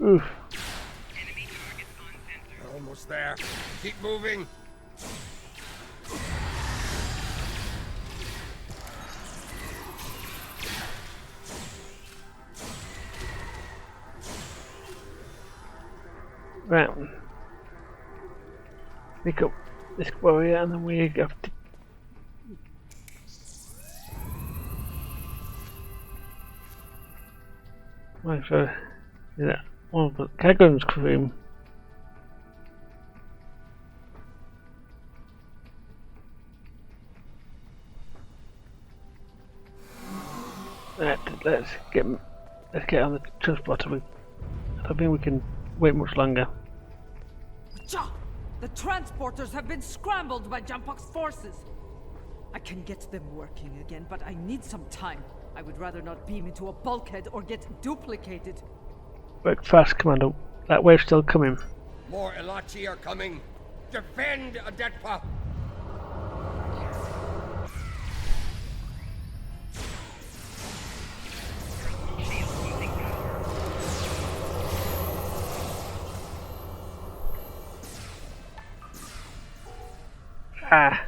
Oof. Enemy targets uncensored. Almost there. Keep moving. Right. Pick up this warrior and then we have to... Right, so... Yeah, one of the Kagon's crew. Right, let's get on the transporter. I don't think we can wait much longer. The transporters have been scrambled by Jampok's forces. I can get them working again, but I need some time. I would rather not beam into a bulkhead or get duplicated. Work fast, Commander. That wave's still coming. More Elachi are coming. Defend Adetpa! Ah.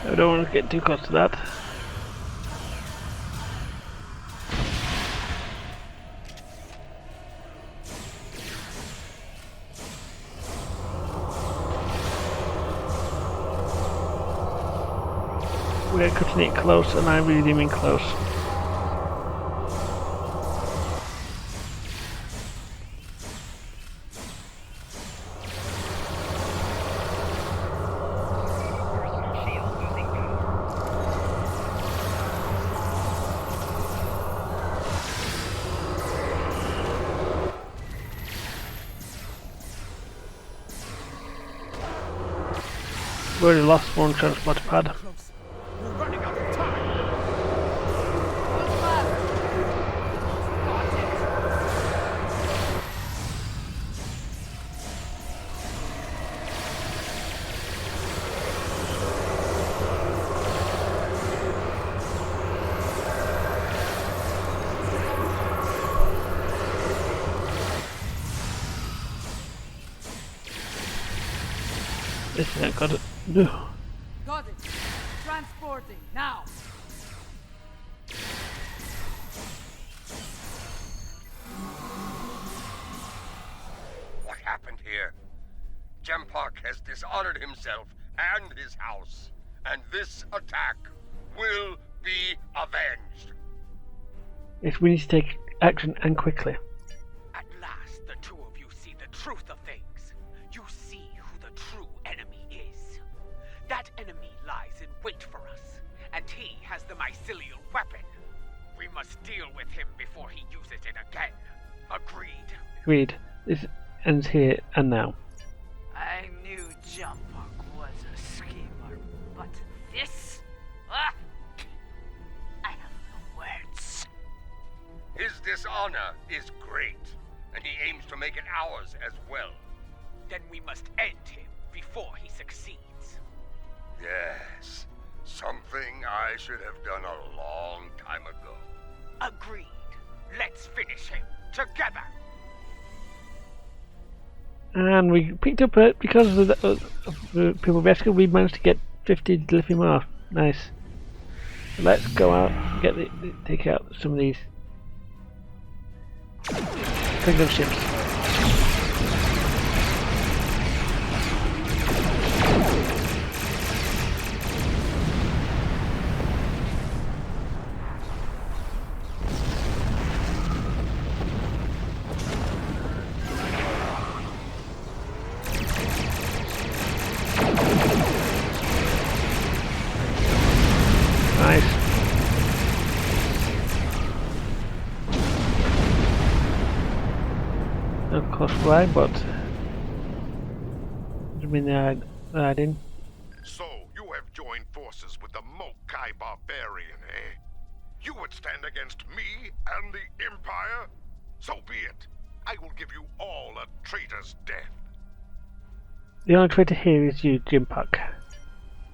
I don't want to get too close to that. We're cutting it close, and I really mean close. We already lost one transport pad. We're running out of time. This ain't got it. No. Got it. Transporting now. What happened here? Jampok has dishonored himself and his house, and this attack will be avenged. Yes, we need to take action and quickly. At last, the two of you see the truth of things. You see who the true enemy is. That enemy lies in wait for us, and he has the mycelial weapon. We must deal with him before he uses it again. Agreed? Agreed. This ends here and now. I knew Jampok was a schemer, but this? Ah! I have no words. His dishonor is great, and he aims to make it ours as well. Then we must end him before he succeeds. Yes, something I should have done a long time ago. Agreed. Let's finish him together. And we picked up because of the people rescued, we managed to get 50 lithium ore. Nice. So let's go out and get take out some of these Klingon ships. Nice. Not close by, but I mean they're hiding. So, you have joined forces with the Mokai barbarian, eh? You would stand against me and the Empire? So be it. I will give you all a traitor's death. The only traitor here is you, Jimpuck.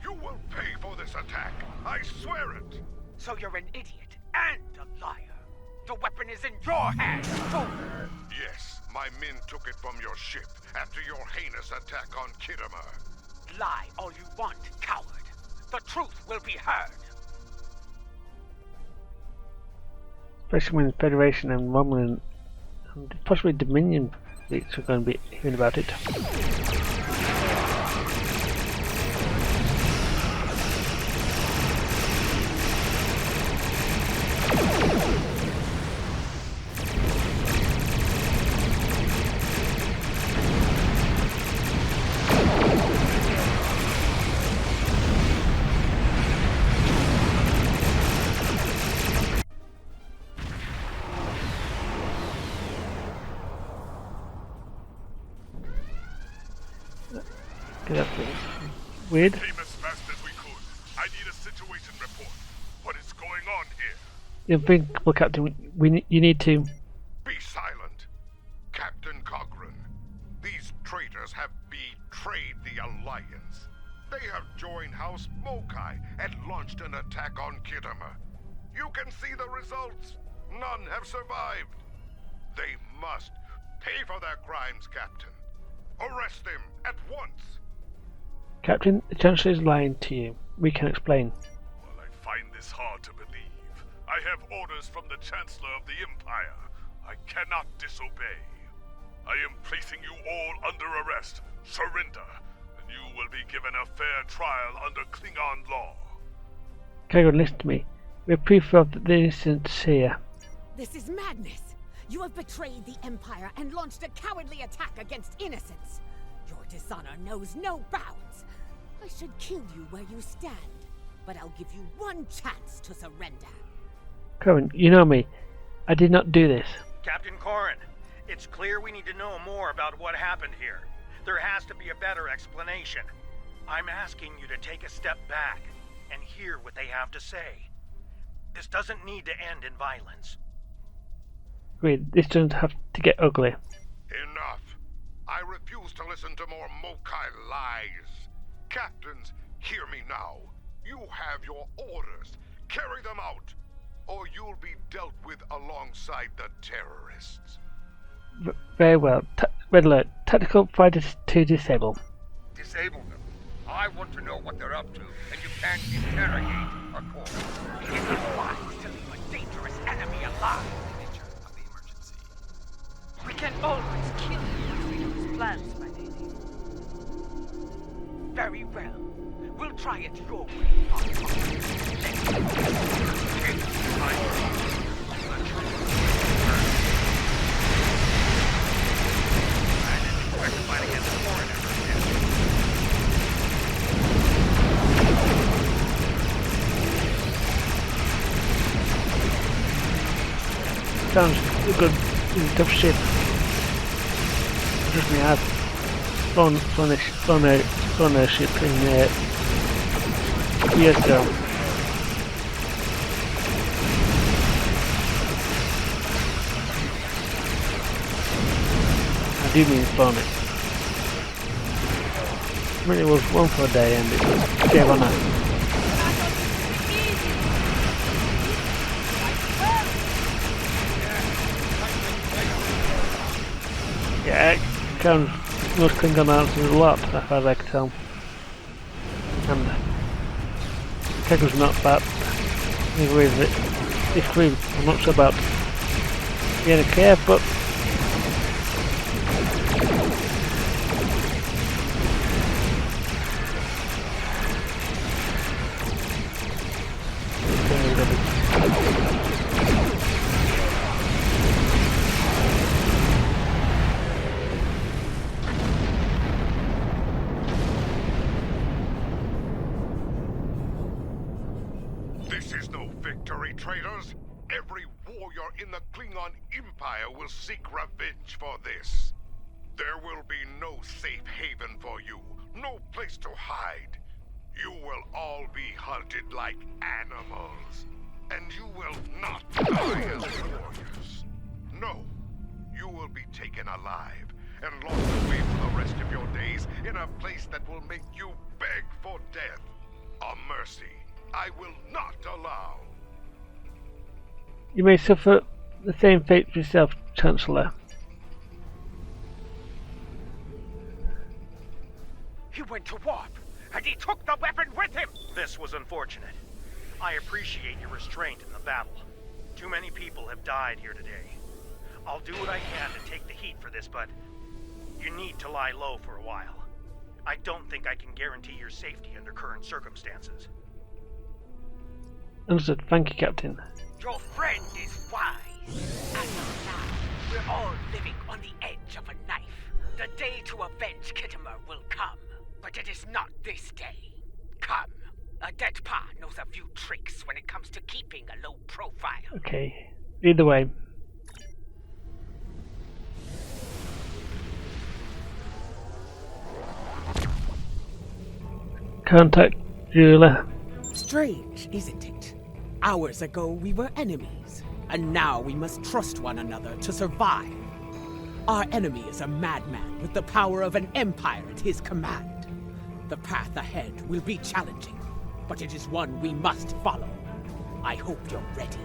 You will pay for this attack. I swear it. So you're an idiot and a liar. The weapon is in your hands, fool! Yes, my men took it from your ship after your heinous attack on Khitomer. Lie all you want, coward. The truth will be heard. Especially when the Federation and Romulan and possibly Dominion fleets are going to be hearing about it. Weird. Came as fast as we could. I need a situation report. What is going on here? You think, well, Captain, you need to. Be silent. Captain Cochrane, these traitors have betrayed the Alliance. They have joined House Mokai and launched an attack on Khitomer. You can see the results. None have survived. They must pay for their crimes, Captain. Arrest them at once. Captain, the Chancellor is lying to you. We can explain. Well, I find this hard to believe. I have orders from the Chancellor of the Empire. I cannot disobey. I am placing you all under arrest. Surrender, and you will be given a fair trial under Klingon law. Kagan, listen to me. We have proof of the innocence here. This is madness. You have betrayed the Empire and launched a cowardly attack against innocents. Your dishonor knows no bounds. I should kill you where you stand, but I'll give you one chance to surrender. Corin, you know me. I did not do this. Captain Corin, it's clear we need to know more about what happened here. There has to be a better explanation. I'm asking you to take a step back and hear what they have to say. This doesn't need to end in violence. Agreed. This doesn't have to get ugly. Enough. I refuse to listen to more Mokai lies. Captains, hear me now. You have your orders. Carry them out, or you'll be dealt with alongside the terrorists. Very well. Red alert. Tactical fighters to disable. Disable them. I want to know what they're up to, and you can't interrogate a corps. It is unwise to leave a dangerous enemy alive. We can always kill you if we lose plans, my lady. Very well. We'll try it your way. Sounds good. Tough ship. Trust me, I've flown a ship in years ago. I do mean flown it. I mean, it was one for a day and it was gave on that. Yeah, it counts most Klingon answers a lot, as far as I can tell. And Keggle's not bad. I agree with it. Disagree, I'm not sure about being a care, but This is no victory, traitors. Every warrior in the Klingon Empire will seek revenge for this. There will be no safe haven for you, no place to hide. You will all be hunted like animals. And you will not die as warriors. No, you will be taken alive and locked away for the rest of your days in a place that will make you beg for death. A mercy I will not allow. You may suffer the same fate for yourself, Chancellor. He went to warp, and he took the weapon with him! This was unfortunate. I appreciate your restraint in the battle. Too many people have died here today. I'll do what I can to take the heat for this, but you need to lie low for a while. I don't think I can guarantee your safety under current circumstances. Understood. Thank you, Captain. Your friend is wise. As of now, we're all living on the edge of a knife. The day to avenge Khitomer will come, but it is not this day. Come. A dead pa knows a few tricks when it comes to keeping a low profile. Okay. Either way. Contact Jeweler. Strange, isn't it? Hours ago we were enemies, and now we must trust one another to survive. Our enemy is a madman with the power of an empire at his command. The path ahead will be challenging, but it is one we must follow. I hope you're ready.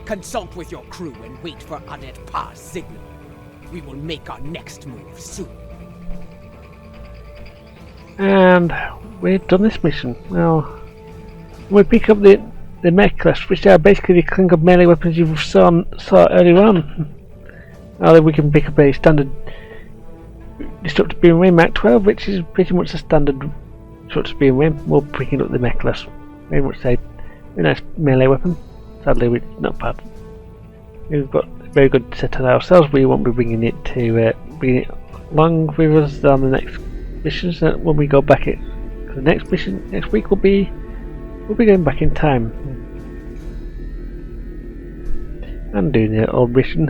Consult with your crew and wait for Adet Pa's signal. We will make our next move soon. And we've done this mission. Well, we pick up the necklace, which are basically the Klingon melee weapons you saw earlier on. Now we can pick up a standard Disruptive Beam Ray Mark 12, which is pretty much a standard Disruptive Beam Ray. We're picking up the necklace. Very much a nice melee weapon. Sadly, we're not bad. We've got a very good set on ourselves. We won't be bringing it along with us on the next missions. When we go back to the next mission next week, we'll be going back in time and doing the old mission.